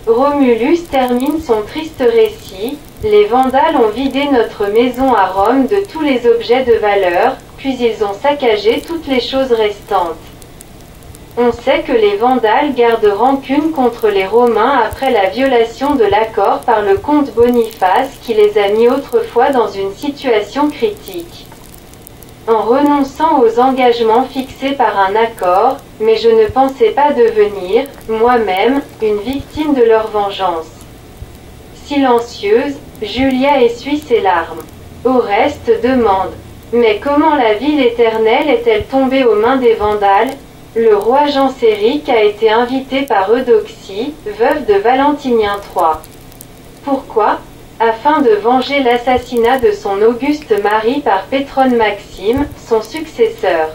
Romulus termine son triste récit. Les Vandales ont vidé notre maison à Rome de tous les objets de valeur, puis ils ont saccagé toutes les choses restantes. On sait que les Vandales gardent rancune contre les Romains après la violation de l'accord par le comte Boniface qui les a mis autrefois dans une situation critique. En renonçant aux engagements fixés par un accord, mais je ne pensais pas devenir, moi-même, une victime de leur vengeance. Silencieuse, Julia essuie ses larmes. Oreste demande. Mais comment la ville éternelle est-elle tombée aux mains des Vandales? Le roi Genséric a été invité par Eudoxie, veuve de Valentinien III. Pourquoi? Afin de venger l'assassinat de son auguste mari par Pétrone Maxime, son successeur.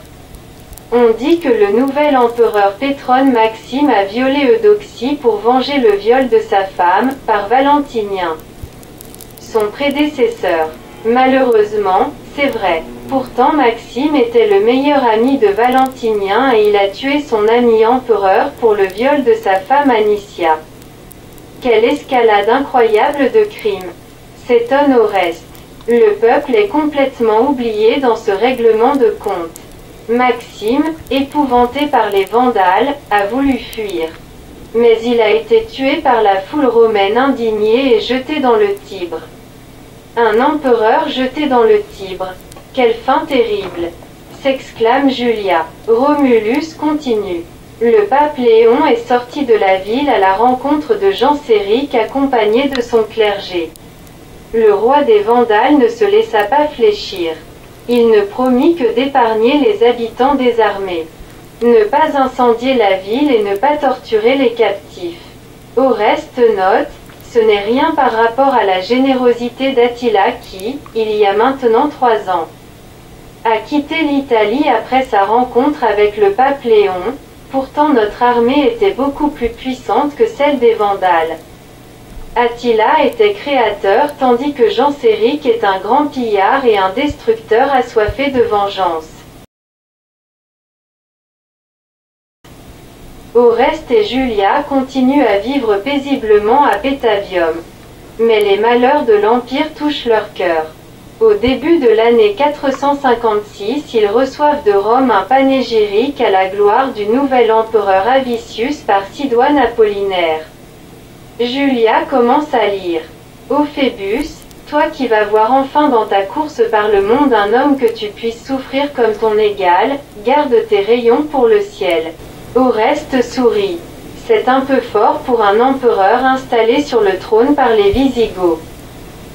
On dit que le nouvel empereur Pétrone Maxime a violé Eudoxie pour venger le viol de sa femme, par Valentinien, son prédécesseur. Malheureusement, c'est vrai. Pourtant Maxime était le meilleur ami de Valentinien et il a tué son ami empereur pour le viol de sa femme Anicia. Quelle escalade incroyable de crimes! S'étonne Oreste. Le peuple est complètement oublié dans ce règlement de compte. Maxime, épouvanté par les Vandales, a voulu fuir. Mais il a été tué par la foule romaine indignée et jeté dans le Tibre. Un empereur jeté dans le Tibre. Quelle fin terrible! S'exclame Julia. Romulus continue. Le pape Léon est sorti de la ville à la rencontre de Genséric accompagné de son clergé. Le roi des Vandales ne se laissa pas fléchir. Il ne promit que d'épargner les habitants désarmés. Ne pas incendier la ville et ne pas torturer les captifs. Oreste note, ce n'est rien par rapport à la générosité d'Attila qui, il y a maintenant 3 ans, a quitté l'Italie après sa rencontre avec le pape Léon. Pourtant notre armée était beaucoup plus puissante que celle des Vandales. Attila était créateur tandis que Genséric est un grand pillard et un destructeur assoiffé de vengeance. Oreste et Julia continuent à vivre paisiblement à Pétavium. Mais les malheurs de l'Empire touchent leur cœur. Au début de l'année 456, ils reçoivent de Rome un panégyrique à la gloire du nouvel empereur Avicius par Sidoine Apollinaire. Julia commence à lire. Ô Phébus, toi qui vas voir enfin dans ta course par le monde un homme que tu puisses souffrir comme ton égal, garde tes rayons pour le ciel. Oreste sourit. C'est un peu fort pour un empereur installé sur le trône par les Visigoths.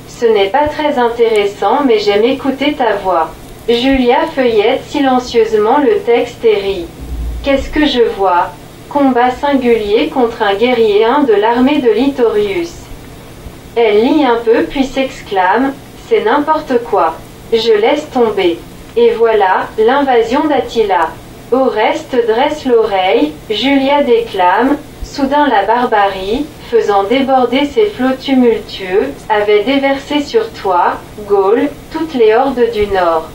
Ce n'est pas très intéressant mais j'aime écouter ta voix. Julia feuillette silencieusement le texte et rit. Qu'est-ce que je vois? Combat singulier contre un guerrier de l'armée de Litorius. Elle lit un peu puis s'exclame, c'est n'importe quoi. Je laisse tomber. Et voilà, l'invasion d'Attila. Oreste dresse l'oreille, Julia déclame, soudain la barbarie, faisant déborder ses flots tumultueux, avait déversé sur toi, Gaule, toutes les hordes du Nord.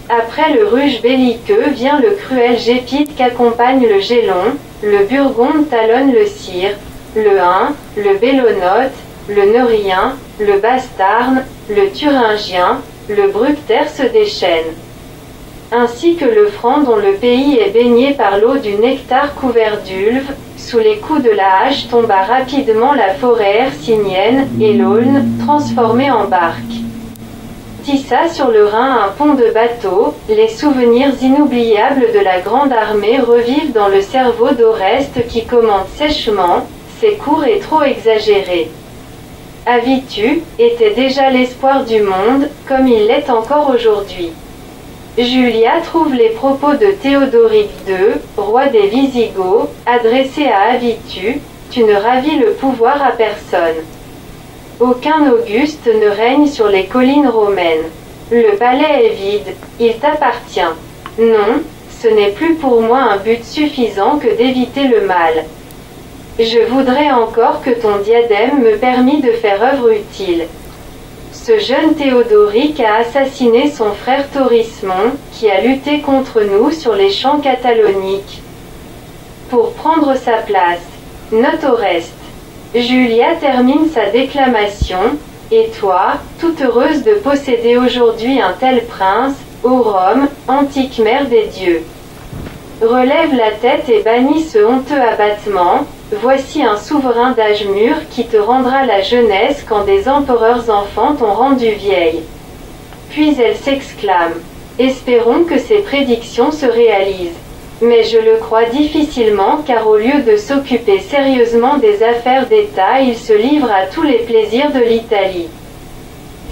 Après le ruge belliqueux vient le cruel gépide qu'accompagne le Gélon, le Burgonde talonne le Cire, le Hun, le Bélonote, le Neurien, le Bastarne, le Thuringien, le Bructère se déchaîne. Ainsi que le Franc dont le pays est baigné par l'eau du nectar couvert d'ulves, sous les coups de la hache tomba rapidement la forêt hercynienne, et l'Aulne, transformée en barque, tissa sur le Rhin un pont de bateaux. Les souvenirs inoubliables de la grande armée revivent dans le cerveau d'Oreste qui commente sèchement, c'est court et trop exagéré. Avitu était déjà l'espoir du monde, comme il l'est encore aujourd'hui. Julia trouve les propos de Théodoric II, roi des Visigoths, adressés à Avitu, tu ne ravis le pouvoir à personne. Aucun Auguste ne règne sur les collines romaines. Le palais est vide, il t'appartient. Non, ce n'est plus pour moi un but suffisant que d'éviter le mal. Je voudrais encore que ton diadème me permît de faire œuvre utile. Ce jeune Théodoric a assassiné son frère Thorismon, qui a lutté contre nous sur les champs cataloniques. Pour prendre sa place, note Oreste. Julia termine sa déclamation. Et toi, toute heureuse de posséder aujourd'hui un tel prince, ô Rome, antique mère des dieux. Relève la tête et bannis ce honteux abattement. Voici un souverain d'âge mûr qui te rendra la jeunesse quand des empereurs enfants t'ont rendu vieille. Puis elle s'exclame. Espérons que ces prédictions se réalisent. Mais je le crois difficilement car au lieu de s'occuper sérieusement des affaires d'État, il se livre à tous les plaisirs de l'Italie.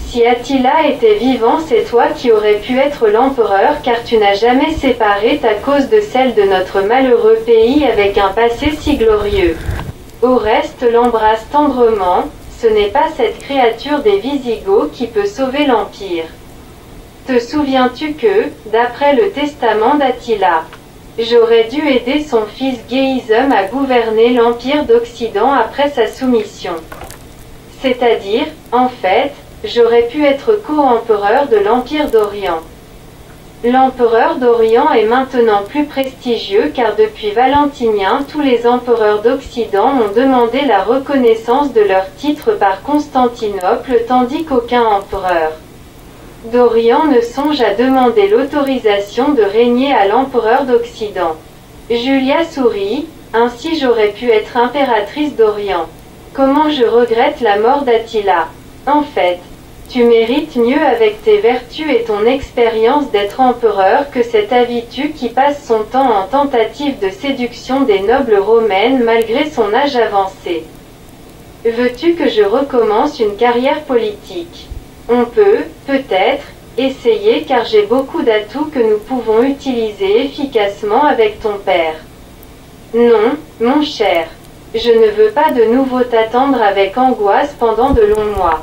Si Attila était vivant, c'est toi qui aurais pu être l'empereur car tu n'as jamais séparé ta cause de celle de notre malheureux pays avec un passé si glorieux. Oreste l'embrasse tendrement, ce n'est pas cette créature des Visigoths qui peut sauver l'Empire. Te souviens-tu que, d'après le testament d'Attila, j'aurais dû aider son fils Géisem à gouverner l'Empire d'Occident après sa soumission. C'est-à-dire, en fait, j'aurais pu être co-empereur de l'Empire d'Orient. L'empereur d'Orient est maintenant plus prestigieux car depuis Valentinien tous les empereurs d'Occident ont demandé la reconnaissance de leur titre par Constantinople tandis qu'aucun empereur d'Orient ne songe à demander l'autorisation de régner à l'empereur d'Occident. Julia sourit, ainsi j'aurais pu être impératrice d'Orient. Comment je regrette la mort d'Attila. En fait, tu mérites mieux avec tes vertus et ton expérience d'être empereur que cet avitu qui passe son temps en tentative de séduction des nobles romaines malgré son âge avancé. Veux-tu que je recommence une carrière politique ? On peut, peut-être, essayer car j'ai beaucoup d'atouts que nous pouvons utiliser efficacement avec ton père. Non, mon cher. Je ne veux pas de nouveau t'attendre avec angoisse pendant de longs mois.